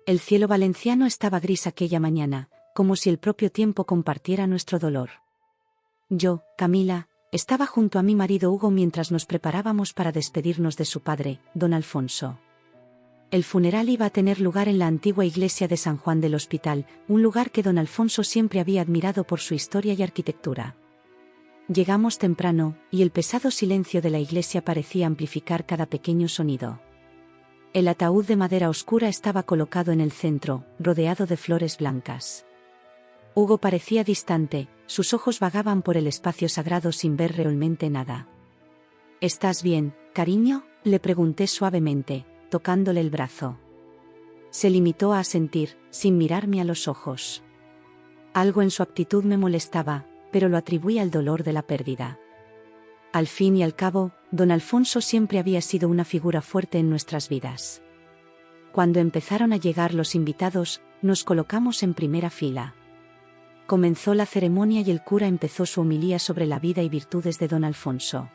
El cielo valenciano estaba gris aquella mañana, como si el propio tiempo compartiera nuestro dolor. Yo, Camila, estaba junto a mi marido Hugo mientras nos preparábamos para despedirnos de su padre, don Alfonso. El funeral iba a tener lugar en la antigua iglesia de San Juan del Hospital, un lugar que don Alfonso siempre había admirado por su historia y arquitectura. Llegamos temprano, y el pesado silencio de la iglesia parecía amplificar cada pequeño sonido. El ataúd de madera oscura estaba colocado en el centro, rodeado de flores blancas. Hugo parecía distante, sus ojos vagaban por el espacio sagrado sin ver realmente nada. ¿Estás bien, cariño?, le pregunté suavemente, tocándole el brazo. Se limitó a asentir, sin mirarme a los ojos. Algo en su actitud me molestaba, pero lo atribuía al dolor de la pérdida. Al fin y al cabo, don Alfonso siempre había sido una figura fuerte en nuestras vidas. Cuando empezaron a llegar los invitados, nos colocamos en primera fila. Comenzó la ceremonia y el cura empezó su homilía sobre la vida y virtudes de don Alfonso.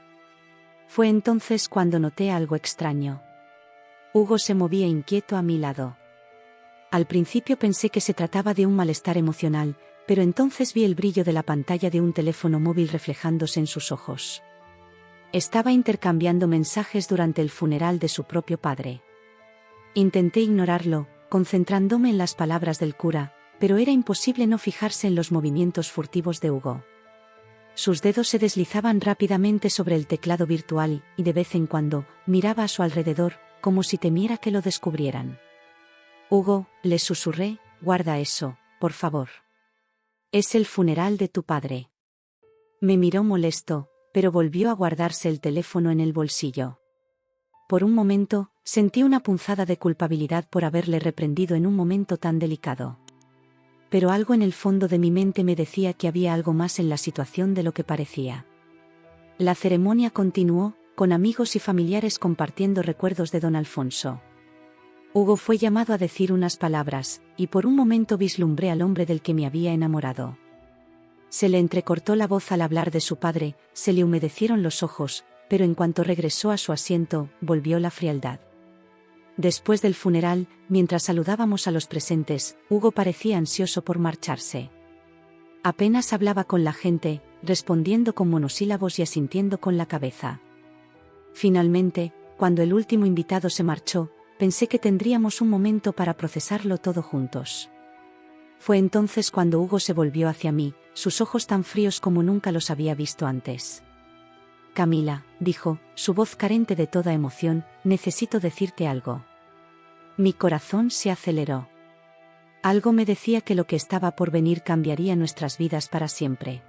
Fue entonces cuando noté algo extraño. Hugo se movía inquieto a mi lado. Al principio pensé que se trataba de un malestar emocional, pero entonces vi el brillo de la pantalla de un teléfono móvil reflejándose en sus ojos. Estaba intercambiando mensajes durante el funeral de su propio padre. Intenté ignorarlo, concentrándome en las palabras del cura, pero era imposible no fijarse en los movimientos furtivos de Hugo. Sus dedos se deslizaban rápidamente sobre el teclado virtual y, de vez en cuando, miraba a su alrededor, como si temiera que lo descubrieran. Hugo, le susurré, guarda eso, por favor. Es el funeral de tu padre. Me miró molesto, pero volvió a guardarse el teléfono en el bolsillo. Por un momento, sentí una punzada de culpabilidad por haberle reprendido en un momento tan delicado. Pero algo en el fondo de mi mente me decía que había algo más en la situación de lo que parecía. La ceremonia continuó, con amigos y familiares compartiendo recuerdos de don Alfonso. Hugo fue llamado a decir unas palabras, y por un momento vislumbré al hombre del que me había enamorado. Se le entrecortó la voz al hablar de su padre, se le humedecieron los ojos, pero en cuanto regresó a su asiento, volvió la frialdad. Después del funeral, mientras saludábamos a los presentes, Hugo parecía ansioso por marcharse. Apenas hablaba con la gente, respondiendo con monosílabos y asintiendo con la cabeza. Finalmente, cuando el último invitado se marchó, pensé que tendríamos un momento para procesarlo todo juntos. Fue entonces cuando Hugo se volvió hacia mí, sus ojos tan fríos como nunca los había visto antes. Camila, dijo, su voz carente de toda emoción, necesito decirte algo. Mi corazón se aceleró. Algo me decía que lo que estaba por venir cambiaría nuestras vidas para siempre.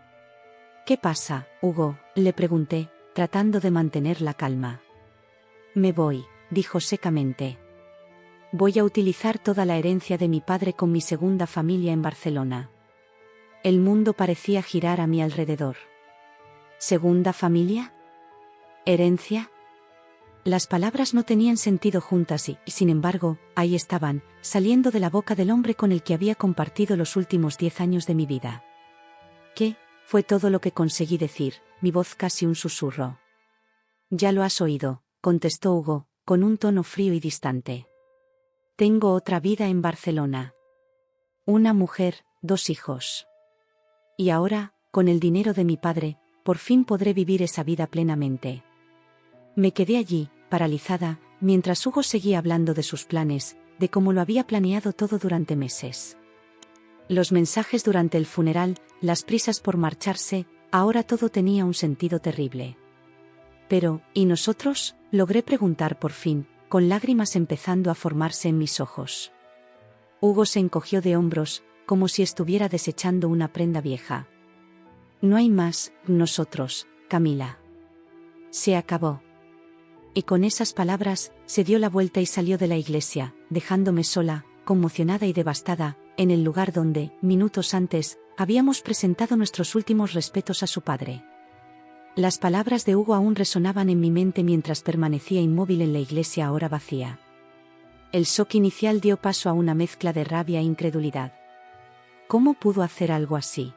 ¿Qué pasa, Hugo?, le pregunté, tratando de mantener la calma. Me voy, dijo secamente. Voy a utilizar toda la herencia de mi padre con mi segunda familia en Barcelona. El mundo parecía girar a mi alrededor. ¿Segunda familia? ¿Herencia? Las palabras no tenían sentido juntas y, sin embargo, ahí estaban, saliendo de la boca del hombre con el que había compartido los últimos 10 años de mi vida. ¿Qué? Fue todo lo que conseguí decir, mi voz casi un susurro. Ya lo has oído, contestó Hugo, con un tono frío y distante. Tengo otra vida en Barcelona. Una mujer, 2 hijos. Y ahora, con el dinero de mi padre, por fin podré vivir esa vida plenamente. Me quedé allí, paralizada, mientras Hugo seguía hablando de sus planes, de cómo lo había planeado todo durante meses. Los mensajes durante el funeral, las prisas por marcharse, ahora todo tenía un sentido terrible. Pero, ¿y nosotros?, logré preguntar por fin, con lágrimas empezando a formarse en mis ojos. Hugo se encogió de hombros, como si estuviera desechando una prenda vieja. No hay más, nosotros, Camila. Se acabó. Y con esas palabras, se dio la vuelta y salió de la iglesia, dejándome sola, conmocionada y devastada, en el lugar donde, minutos antes, habíamos presentado nuestros últimos respetos a su padre. Las palabras de Hugo aún resonaban en mi mente mientras permanecía inmóvil en la iglesia ahora vacía. El shock inicial dio paso a una mezcla de rabia e incredulidad. ¿Cómo pudo hacer algo así?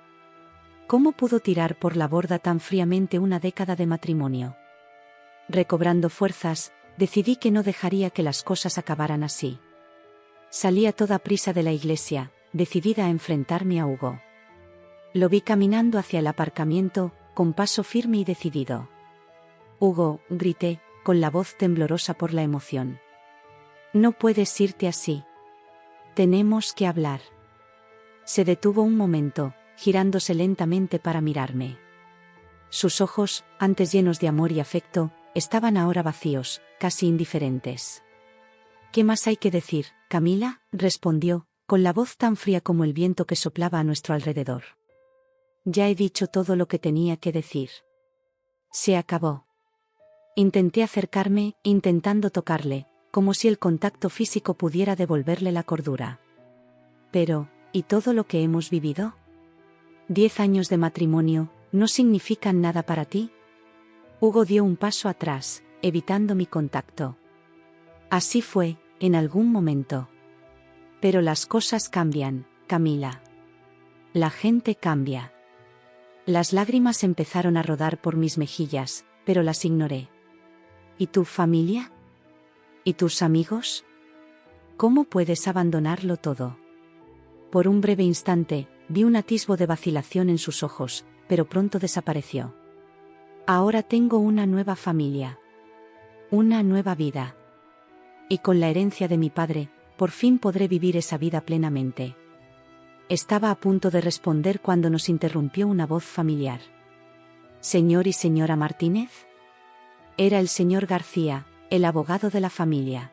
¿Cómo pudo tirar por la borda tan fríamente una década de matrimonio? Recobrando fuerzas, decidí que no dejaría que las cosas acabaran así. Salí a toda prisa de la iglesia, decidida a enfrentarme a Hugo. Lo vi caminando hacia el aparcamiento, con paso firme y decidido. «Hugo», grité, con la voz temblorosa por la emoción. «No puedes irte así. Tenemos que hablar». Se detuvo un momento, girándose lentamente para mirarme. Sus ojos, antes llenos de amor y afecto, estaban ahora vacíos, casi indiferentes. «¿Qué más hay que decir, Camila?», respondió, con la voz tan fría como el viento que soplaba a nuestro alrededor. «Ya he dicho todo lo que tenía que decir. Se acabó». Intenté acercarme, intentando tocarle, como si el contacto físico pudiera devolverle la cordura. «Pero, ¿y todo lo que hemos vivido? 10 años de matrimonio, ¿no significan nada para ti?». Hugo dio un paso atrás, evitando mi contacto. «Así fue, en algún momento. Pero las cosas cambian, Camila. La gente cambia». Las lágrimas empezaron a rodar por mis mejillas, pero las ignoré. «¿Y tu familia? ¿Y tus amigos? ¿Cómo puedes abandonarlo todo?». Por un breve instante, vi un atisbo de vacilación en sus ojos, pero pronto desapareció. «Ahora tengo una nueva familia. Una nueva vida. Y con la herencia de mi padre, por fin podré vivir esa vida plenamente». Estaba a punto de responder cuando nos interrumpió una voz familiar. «¿Señor y señora Martínez?». Era el señor García, el abogado de la familia.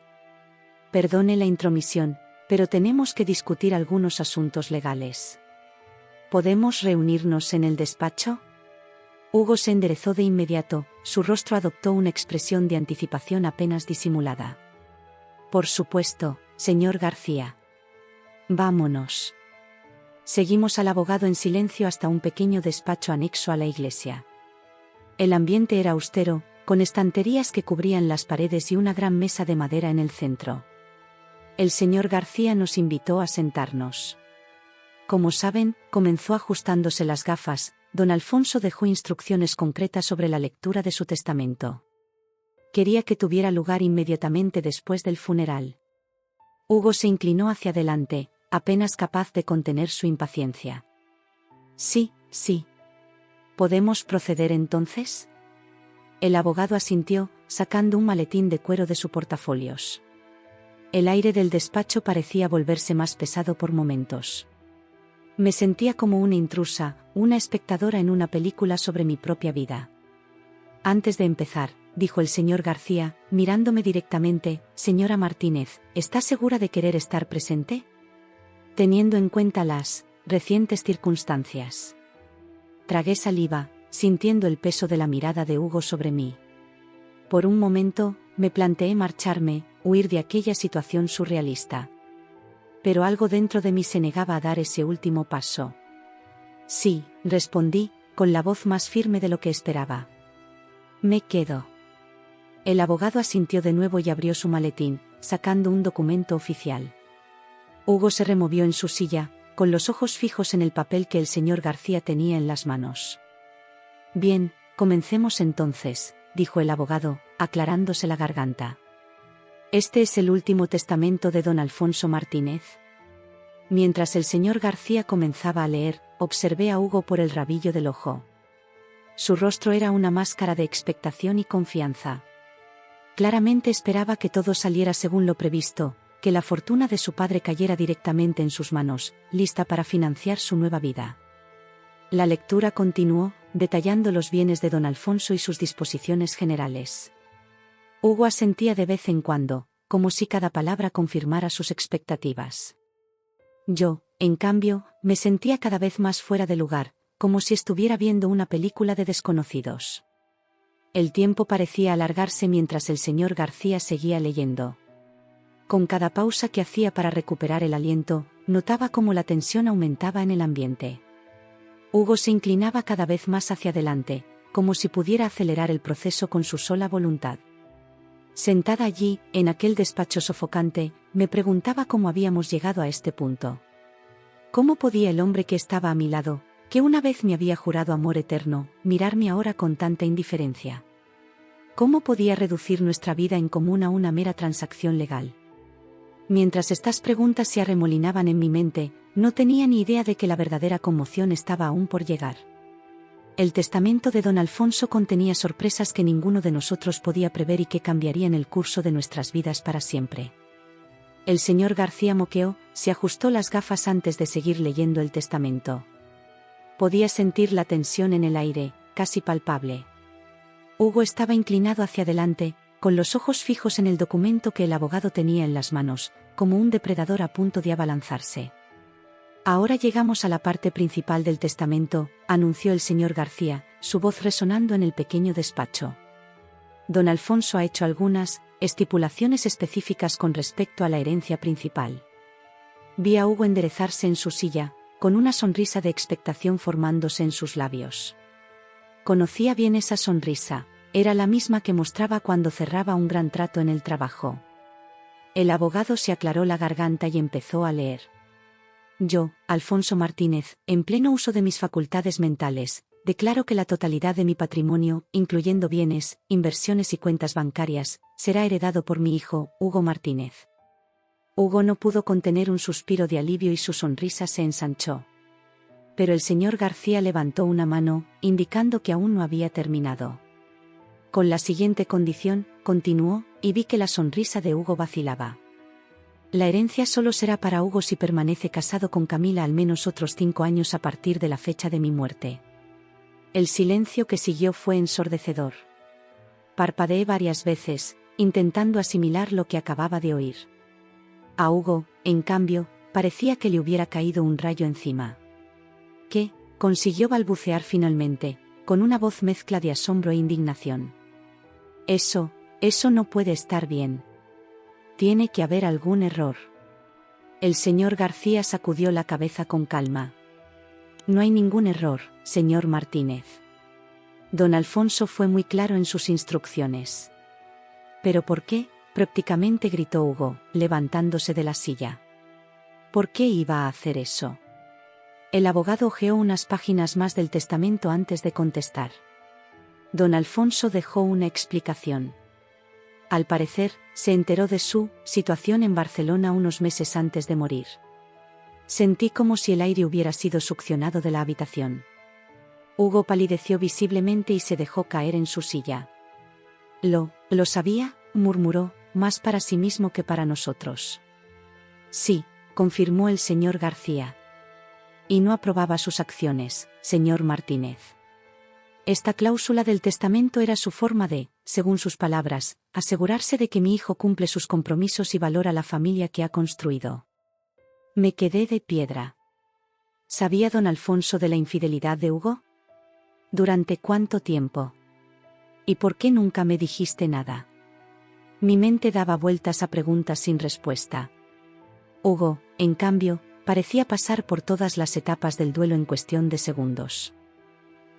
«Perdone la intromisión, pero tenemos que discutir algunos asuntos legales. ¿Podemos reunirnos en el despacho?». Hugo se enderezó de inmediato, su rostro adoptó una expresión de anticipación apenas disimulada. «Por supuesto, señor García. Vámonos». Seguimos al abogado en silencio hasta un pequeño despacho anexo a la iglesia. El ambiente era austero, con estanterías que cubrían las paredes y una gran mesa de madera en el centro. El señor García nos invitó a sentarnos. Como saben, comenzó ajustándose las gafas, don Alfonso dejó instrucciones concretas sobre la lectura de su testamento. Quería que tuviera lugar inmediatamente después del funeral. Hugo se inclinó hacia adelante, apenas capaz de contener su impaciencia. «Sí, sí. ¿Podemos proceder entonces?». El abogado asintió, sacando un maletín de cuero de su portafolios. El aire del despacho parecía volverse más pesado por momentos. Me sentía como una intrusa, una espectadora en una película sobre mi propia vida. «Antes de empezar», dijo el señor García, mirándome directamente, «señora Martínez, ¿está segura de querer estar presente? Teniendo en cuenta las recientes circunstancias». Tragué saliva, sintiendo el peso de la mirada de Hugo sobre mí. Por un momento, me planteé marcharme, huir de aquella situación surrealista. Pero algo dentro de mí se negaba a dar ese último paso. «Sí», respondí, con la voz más firme de lo que esperaba. «Me quedo». El abogado asintió de nuevo y abrió su maletín, sacando un documento oficial. Hugo se removió en su silla, con los ojos fijos en el papel que el señor García tenía en las manos. «Bien, comencemos entonces», dijo el abogado, aclarándose la garganta. «¿Este es el último testamento de don Alfonso Martínez?». Mientras el señor García comenzaba a leer, observé a Hugo por el rabillo del ojo. Su rostro era una máscara de expectación y confianza. Claramente esperaba que todo saliera según lo previsto, que la fortuna de su padre cayera directamente en sus manos, lista para financiar su nueva vida. La lectura continuó, detallando los bienes de don Alfonso y sus disposiciones generales. Hugo asentía de vez en cuando, como si cada palabra confirmara sus expectativas. Yo, en cambio, me sentía cada vez más fuera de lugar, como si estuviera viendo una película de desconocidos. El tiempo parecía alargarse mientras el señor García seguía leyendo. Con cada pausa que hacía para recuperar el aliento, notaba cómo la tensión aumentaba en el ambiente. Hugo se inclinaba cada vez más hacia adelante, como si pudiera acelerar el proceso con su sola voluntad. Sentada allí, en aquel despacho sofocante, me preguntaba cómo habíamos llegado a este punto. ¿Cómo podía el hombre que estaba a mi lado, que una vez me había jurado amor eterno, mirarme ahora con tanta indiferencia? ¿Cómo podía reducir nuestra vida en común a una mera transacción legal? Mientras estas preguntas se arremolinaban en mi mente, no tenía ni idea de que la verdadera conmoción estaba aún por llegar. El testamento de don Alfonso contenía sorpresas que ninguno de nosotros podía prever y que cambiarían el curso de nuestras vidas para siempre. El señor García moqueó, se ajustó las gafas antes de seguir leyendo el testamento. Podía sentir la tensión en el aire, casi palpable. Hugo estaba inclinado hacia adelante, con los ojos fijos en el documento que el abogado tenía en las manos, como un depredador a punto de abalanzarse. Ahora llegamos a la parte principal del testamento, anunció el señor García, su voz resonando en el pequeño despacho. Don Alfonso ha hecho algunas estipulaciones específicas con respecto a la herencia principal. Vi a Hugo enderezarse en su silla, con una sonrisa de expectación formándose en sus labios. Conocía bien esa sonrisa, era la misma que mostraba cuando cerraba un gran trato en el trabajo. El abogado se aclaró la garganta y empezó a leer. Yo, Alfonso Martínez, en pleno uso de mis facultades mentales, declaro que la totalidad de mi patrimonio, incluyendo bienes, inversiones y cuentas bancarias, será heredado por mi hijo, Hugo Martínez. Hugo no pudo contener un suspiro de alivio y su sonrisa se ensanchó. Pero el señor García levantó una mano, indicando que aún no había terminado. Con la siguiente condición, continuó, y vi que la sonrisa de Hugo vacilaba. La herencia solo será para Hugo si permanece casado con Camila al menos otros 5 años a partir de la fecha de mi muerte. El silencio que siguió fue ensordecedor. Parpadeé varias veces, intentando asimilar lo que acababa de oír. A Hugo, en cambio, parecía que le hubiera caído un rayo encima. ¿Qué? Consiguió balbucear finalmente, con una voz mezcla de asombro e indignación. Eso no puede estar bien. Tiene que haber algún error. El señor García sacudió la cabeza con calma. No hay ningún error, señor Martínez. Don Alfonso fue muy claro en sus instrucciones. ¿Pero por qué? Prácticamente gritó Hugo, levantándose de la silla. ¿Por qué iba a hacer eso? El abogado hojeó unas páginas más del testamento antes de contestar. Don Alfonso dejó una explicación. Al parecer, se enteró de su situación en Barcelona unos meses antes de morir. Sentí como si el aire hubiera sido succionado de la habitación. Hugo palideció visiblemente y se dejó caer en su silla. Lo sabía, murmuró, más para sí mismo que para nosotros. Sí, confirmó el señor García. Y no aprobaba sus acciones, señor Martínez. Esta cláusula del testamento era su forma de, según sus palabras, asegurarse de que mi hijo cumple sus compromisos y valora la familia que ha construido. Me quedé de piedra. ¿Sabía don Alfonso de la infidelidad de Hugo? ¿Durante cuánto tiempo? ¿Y por qué nunca me dijiste nada? Mi mente daba vueltas a preguntas sin respuesta. Hugo, en cambio, parecía pasar por todas las etapas del duelo en cuestión de segundos.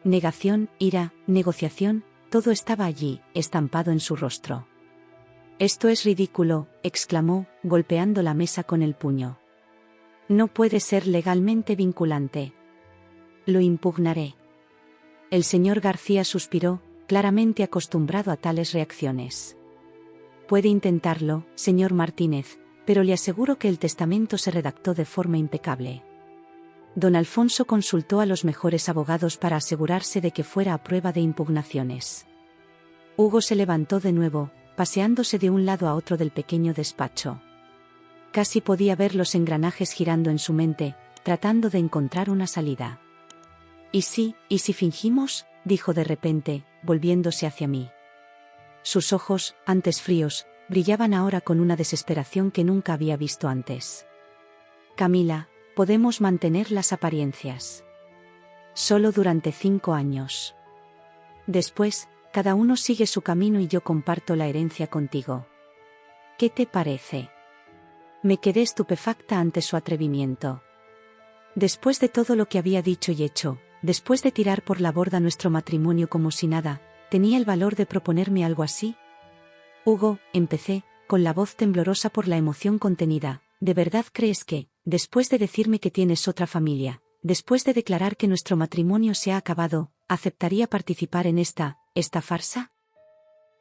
Negación, ira, negociación, todo estaba allí, estampado en su rostro. Esto es ridículo, exclamó, golpeando la mesa con el puño. No puede ser legalmente vinculante. Lo impugnaré. El señor García suspiró, claramente acostumbrado a tales reacciones. Puede intentarlo, señor Martínez, pero le aseguro que el testamento se redactó de forma impecable. Don Alfonso consultó a los mejores abogados para asegurarse de que fuera a prueba de impugnaciones. Hugo se levantó de nuevo, paseándose de un lado a otro del pequeño despacho. Casi podía ver los engranajes girando en su mente, tratando de encontrar una salida. ¿Y si fingimos?, dijo de repente, volviéndose hacia mí. Sus ojos, antes fríos, brillaban ahora con una desesperación que nunca había visto antes. Camila, podemos mantener las apariencias. Solo durante 5 años. Después, cada uno sigue su camino y yo comparto la herencia contigo. ¿Qué te parece? Me quedé estupefacta ante su atrevimiento. Después de todo lo que había dicho y hecho, después de tirar por la borda nuestro matrimonio como si nada, ¿tenía el valor de proponerme algo así? Hugo, empecé, con la voz temblorosa por la emoción contenida, ¿de verdad crees que, después de decirme que tienes otra familia, después de declarar que nuestro matrimonio se ha acabado, aceptaría participar en esta farsa?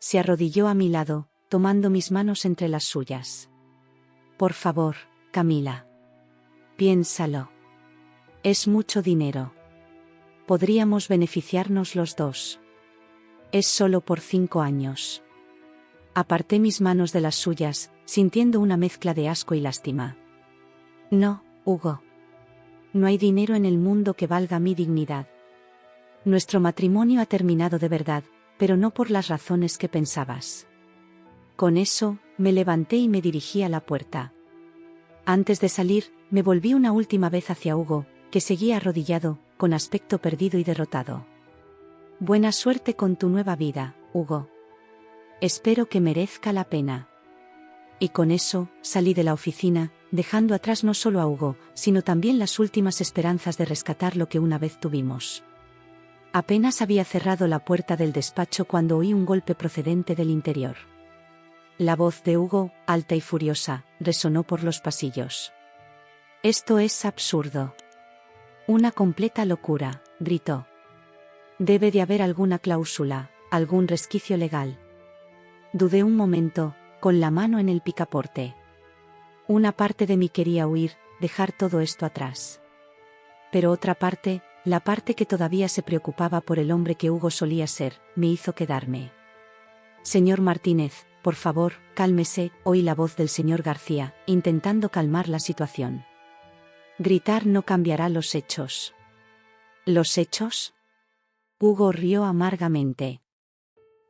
Se arrodilló a mi lado, tomando mis manos entre las suyas. Por favor, Camila. Piénsalo. Es mucho dinero. Podríamos beneficiarnos los dos. Es solo por 5 años. Aparté mis manos de las suyas, sintiendo una mezcla de asco y lástima. No, Hugo. No hay dinero en el mundo que valga mi dignidad. Nuestro matrimonio ha terminado de verdad, pero no por las razones que pensabas. Con eso, me levanté y me dirigí a la puerta. Antes de salir, me volví una última vez hacia Hugo, que seguía arrodillado, con aspecto perdido y derrotado. Buena suerte con tu nueva vida, Hugo. Espero que merezca la pena. Y con eso, salí de la oficina, dejando atrás no solo a Hugo, sino también las últimas esperanzas de rescatar lo que una vez tuvimos. Apenas había cerrado la puerta del despacho cuando oí un golpe procedente del interior. La voz de Hugo, alta y furiosa, resonó por los pasillos. «Esto es absurdo. Una completa locura», gritó. «Debe de haber alguna cláusula, algún resquicio legal». Dudé un momento, con la mano en el picaporte. Una parte de mí quería huir, dejar todo esto atrás. Pero otra parte, la parte que todavía se preocupaba por el hombre que Hugo solía ser, me hizo quedarme. «Señor Martínez, por favor, cálmese», oí la voz del señor García, intentando calmar la situación. «Gritar no cambiará los hechos». ¿Los hechos? Hugo rió amargamente.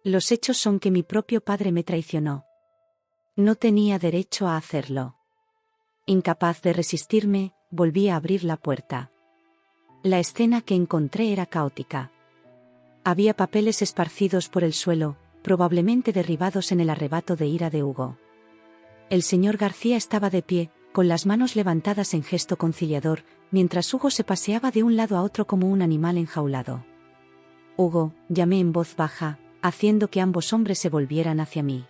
«Los hechos son que mi propio padre me traicionó. No tenía derecho a hacerlo». Incapaz de resistirme, volví a abrir la puerta. La escena que encontré era caótica. Había papeles esparcidos por el suelo, probablemente derribados en el arrebato de ira de Hugo. El señor García estaba de pie, con las manos levantadas en gesto conciliador, mientras Hugo se paseaba de un lado a otro como un animal enjaulado. «Hugo», llamé en voz baja, haciendo que ambos hombres se volvieran hacia mí.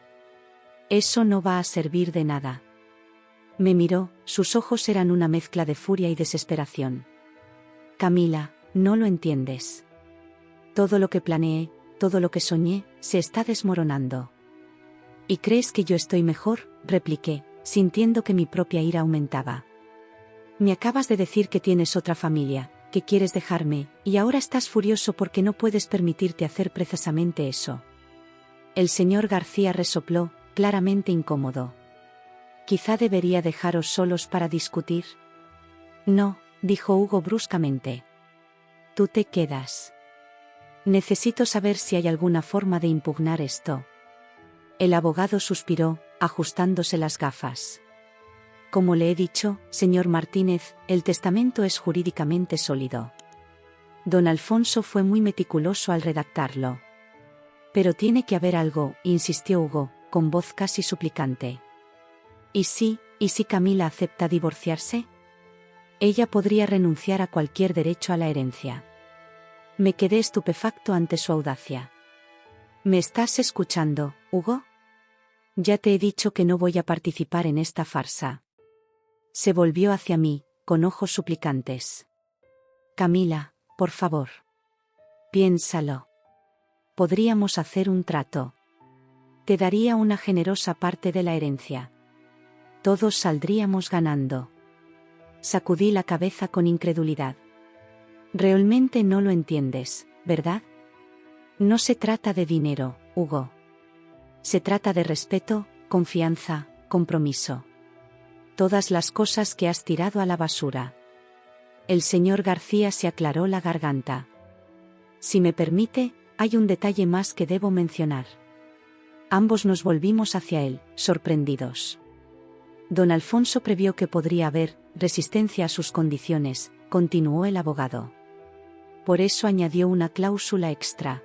«Eso no va a servir de nada». Me miró, sus ojos eran una mezcla de furia y desesperación. «Camila, no lo entiendes. Todo lo que planeé, todo lo que soñé, se está desmoronando». «¿Y crees que yo estoy mejor?», repliqué, sintiendo que mi propia ira aumentaba. «Me acabas de decir que tienes otra familia, que quieres dejarme, y ahora estás furioso porque no puedes permitirte hacer precisamente eso». El señor García resopló, claramente incómodo. «Quizá debería dejaros solos para discutir». «No», dijo Hugo bruscamente. «Tú te quedas. Necesito saber si hay alguna forma de impugnar esto». El abogado suspiró, ajustándose las gafas. «Como le he dicho, señor Martínez, el testamento es jurídicamente sólido. Don Alfonso fue muy meticuloso al redactarlo». «Pero tiene que haber algo», insistió Hugo, con voz casi suplicante. ¿Y si Camila acepta divorciarse? Ella podría renunciar a cualquier derecho a la herencia». Me quedé estupefacto ante su audacia. «¿Me estás escuchando, Hugo? Ya te he dicho que no voy a participar en esta farsa». Se volvió hacia mí, con ojos suplicantes. «Camila, por favor. Piénsalo. Podríamos hacer un trato. Te daría una generosa parte de la herencia. Todos saldríamos ganando». Sacudí la cabeza con incredulidad. «Realmente no lo entiendes, ¿verdad? No se trata de dinero, Hugo. Se trata de respeto, confianza, compromiso. Todas las cosas que has tirado a la basura». El señor García se aclaró la garganta. «Si me permite, hay un detalle más que debo mencionar». Ambos nos volvimos hacia él, sorprendidos. Don Alfonso previó que podría haber resistencia a sus condiciones, continuó el abogado. Por eso añadió una cláusula extra.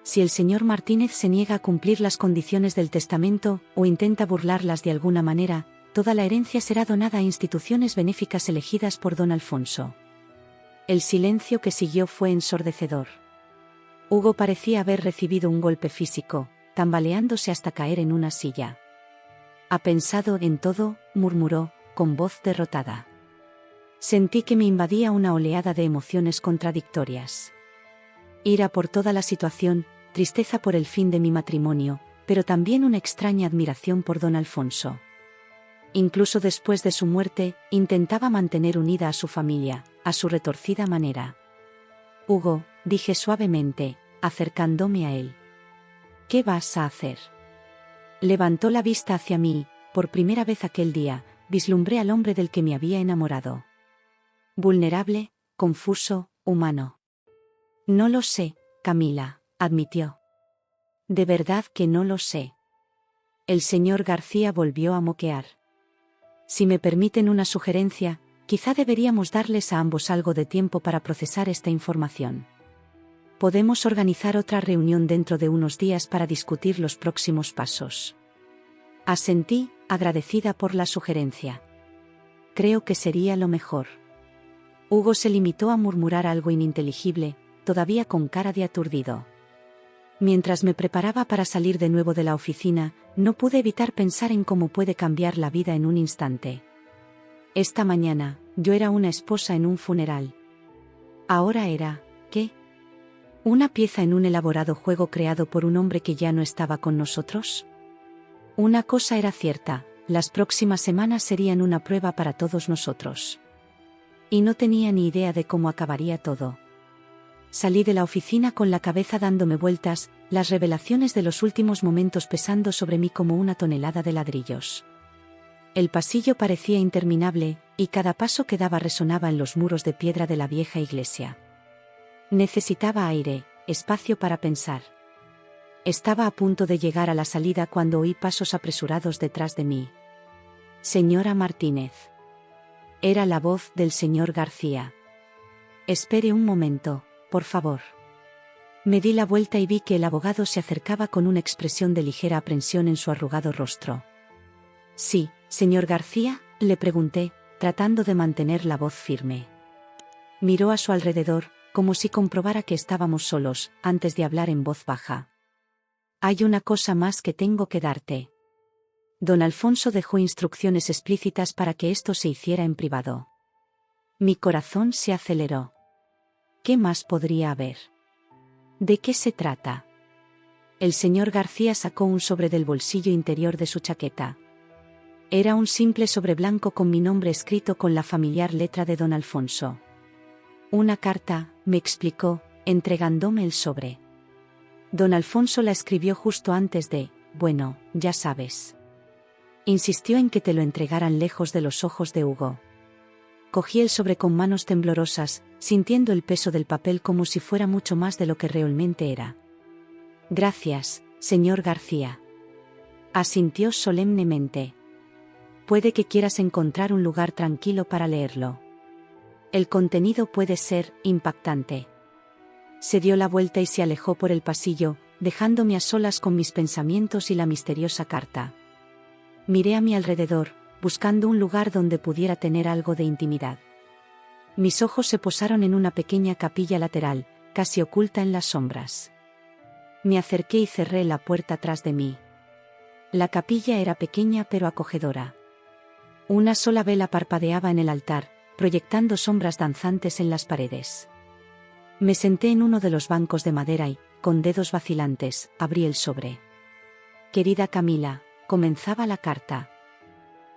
Si el señor Martínez se niega a cumplir las condiciones del testamento, o intenta burlarlas de alguna manera, toda la herencia será donada a instituciones benéficas elegidas por don Alfonso. El silencio que siguió fue ensordecedor. Hugo parecía haber recibido un golpe físico, tambaleándose hasta caer en una silla. «¿Ha pensado en todo?», murmuró, con voz derrotada. Sentí que me invadía una oleada de emociones contradictorias. Ira por toda la situación, tristeza por el fin de mi matrimonio, pero también una extraña admiración por don Alfonso. Incluso después de su muerte, intentaba mantener unida a su familia, a su retorcida manera. Hugo, dije suavemente, acercándome a él. ¿Qué vas a hacer? Levantó la vista hacia mí. Por primera vez aquel día, vislumbré al hombre del que me había enamorado. Vulnerable, confuso, humano. No lo sé, Camila, admitió. De verdad que no lo sé. El señor García volvió a moquear. Si me permiten una sugerencia, quizá deberíamos darles a ambos algo de tiempo para procesar esta información. Podemos organizar otra reunión dentro de unos días para discutir los próximos pasos. Asentí, agradecida por la sugerencia. Creo que sería lo mejor. Hugo se limitó a murmurar algo ininteligible, todavía con cara de aturdido. Mientras me preparaba para salir de nuevo de la oficina, no pude evitar pensar en cómo puede cambiar la vida en un instante. Esta mañana, yo era una esposa en un funeral. Ahora era, ¿qué? ¿Una pieza en un elaborado juego creado por un hombre que ya no estaba con nosotros? Una cosa era cierta, las próximas semanas serían una prueba para todos nosotros. Y no tenía ni idea de cómo acabaría todo. Salí de la oficina con la cabeza dándome vueltas, las revelaciones de los últimos momentos pesando sobre mí como una tonelada de ladrillos. El pasillo parecía interminable, y cada paso que daba resonaba en los muros de piedra de la vieja iglesia. Necesitaba aire, espacio para pensar. Estaba a punto de llegar a la salida cuando oí pasos apresurados detrás de mí. Señora Martínez. Era la voz del señor García. Espere un momento, por favor. Me di la vuelta y vi que el abogado se acercaba con una expresión de ligera aprensión en su arrugado rostro. Sí, señor García, le pregunté, tratando de mantener la voz firme. Miró a su alrededor, como si comprobara que estábamos solos, antes de hablar en voz baja. Hay una cosa más que tengo que darte. Don Alfonso dejó instrucciones explícitas para que esto se hiciera en privado. Mi corazón se aceleró. ¿Qué más podría haber? ¿De qué se trata? El señor García sacó un sobre del bolsillo interior de su chaqueta. Era un simple sobre blanco con mi nombre escrito con la familiar letra de don Alfonso. Una carta, me explicó, entregándome el sobre. Don Alfonso la escribió justo antes de, bueno, ya sabes. Insistió en que te lo entregaran lejos de los ojos de Hugo. Cogí el sobre con manos temblorosas, sintiendo el peso del papel como si fuera mucho más de lo que realmente era. Gracias, señor García. Asintió solemnemente. Puede que quieras encontrar un lugar tranquilo para leerlo. El contenido puede ser impactante. Se dio la vuelta y se alejó por el pasillo, dejándome a solas con mis pensamientos y la misteriosa carta. Miré a mi alrededor, buscando un lugar donde pudiera tener algo de intimidad. Mis ojos se posaron en una pequeña capilla lateral, casi oculta en las sombras. Me acerqué y cerré la puerta tras de mí. La capilla era pequeña pero acogedora. Una sola vela parpadeaba en el altar, proyectando sombras danzantes en las paredes. Me senté en uno de los bancos de madera y, con dedos vacilantes, abrí el sobre. Querida Camila, comenzaba la carta.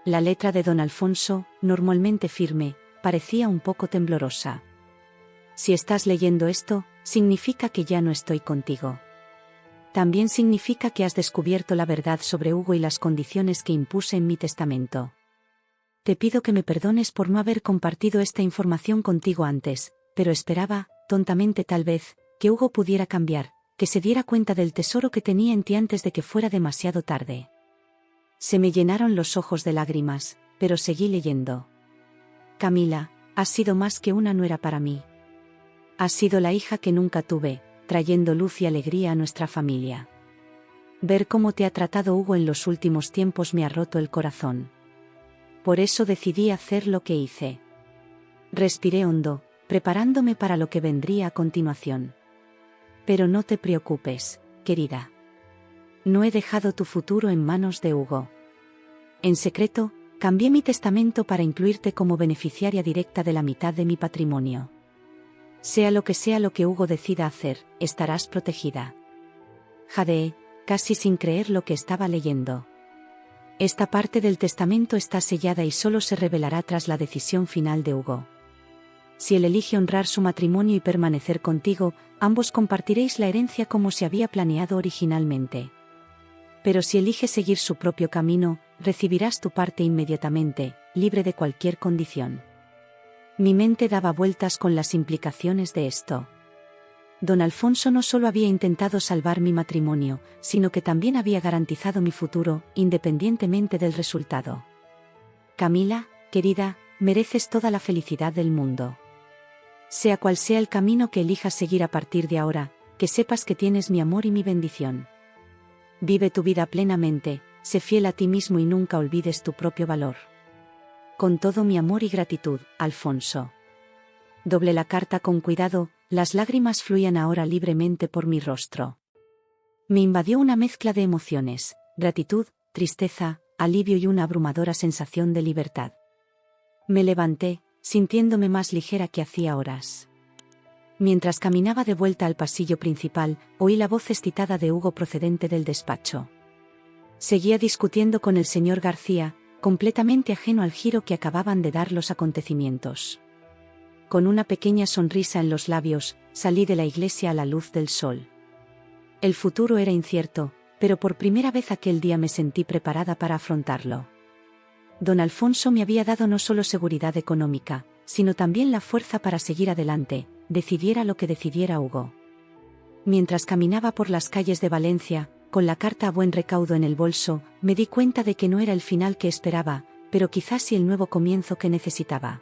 La letra de don Alfonso, normalmente firme, parecía un poco temblorosa. Si estás leyendo esto, significa que ya no estoy contigo. También significa que has descubierto la verdad sobre Hugo y las condiciones que impuse en mi testamento. Te pido que me perdones por no haber compartido esta información contigo antes, pero esperaba, tontamente tal vez, que Hugo pudiera cambiar, que se diera cuenta del tesoro que tenía en ti antes de que fuera demasiado tarde. Se me llenaron los ojos de lágrimas, pero seguí leyendo. Camila, has sido más que una nuera para mí. Has sido la hija que nunca tuve, trayendo luz y alegría a nuestra familia. Ver cómo te ha tratado Hugo en los últimos tiempos me ha roto el corazón. Por eso decidí hacer lo que hice. Respiré hondo, preparándome para lo que vendría a continuación. Pero no te preocupes, querida. No he dejado tu futuro en manos de Hugo. En secreto, cambié mi testamento para incluirte como beneficiaria directa de la mitad de mi patrimonio. Sea lo que Hugo decida hacer, estarás protegida. Jadeé, casi sin creer lo que estaba leyendo. Esta parte del testamento está sellada y solo se revelará tras la decisión final de Hugo. Si él elige honrar su matrimonio y permanecer contigo, ambos compartiréis la herencia como se había planeado originalmente. Pero si elige seguir su propio camino, recibirás tu parte inmediatamente, libre de cualquier condición. Mi mente daba vueltas con las implicaciones de esto. Don Alfonso no solo había intentado salvar mi matrimonio, sino que también había garantizado mi futuro, independientemente del resultado. Camila, querida, mereces toda la felicidad del mundo. Sea cual sea el camino que elijas seguir a partir de ahora, que sepas que tienes mi amor y mi bendición. Vive tu vida plenamente, sé fiel a ti mismo y nunca olvides tu propio valor. Con todo mi amor y gratitud, Alfonso. Doblé la carta con cuidado, las lágrimas fluían ahora libremente por mi rostro. Me invadió una mezcla de emociones, gratitud, tristeza, alivio y una abrumadora sensación de libertad. Me levanté, sintiéndome más ligera que hacía horas. Mientras caminaba de vuelta al pasillo principal, oí la voz excitada de Hugo procedente del despacho. Seguía discutiendo con el señor García, completamente ajeno al giro que acababan de dar los acontecimientos. Con una pequeña sonrisa en los labios, salí de la iglesia a la luz del sol. El futuro era incierto, pero por primera vez aquel día me sentí preparada para afrontarlo. Don Alfonso me había dado no solo seguridad económica, sino también la fuerza para seguir adelante, decidiera lo que decidiera Hugo. Mientras caminaba por las calles de Valencia, con la carta a buen recaudo en el bolso, me di cuenta de que no era el final que esperaba, pero quizás sí el nuevo comienzo que necesitaba.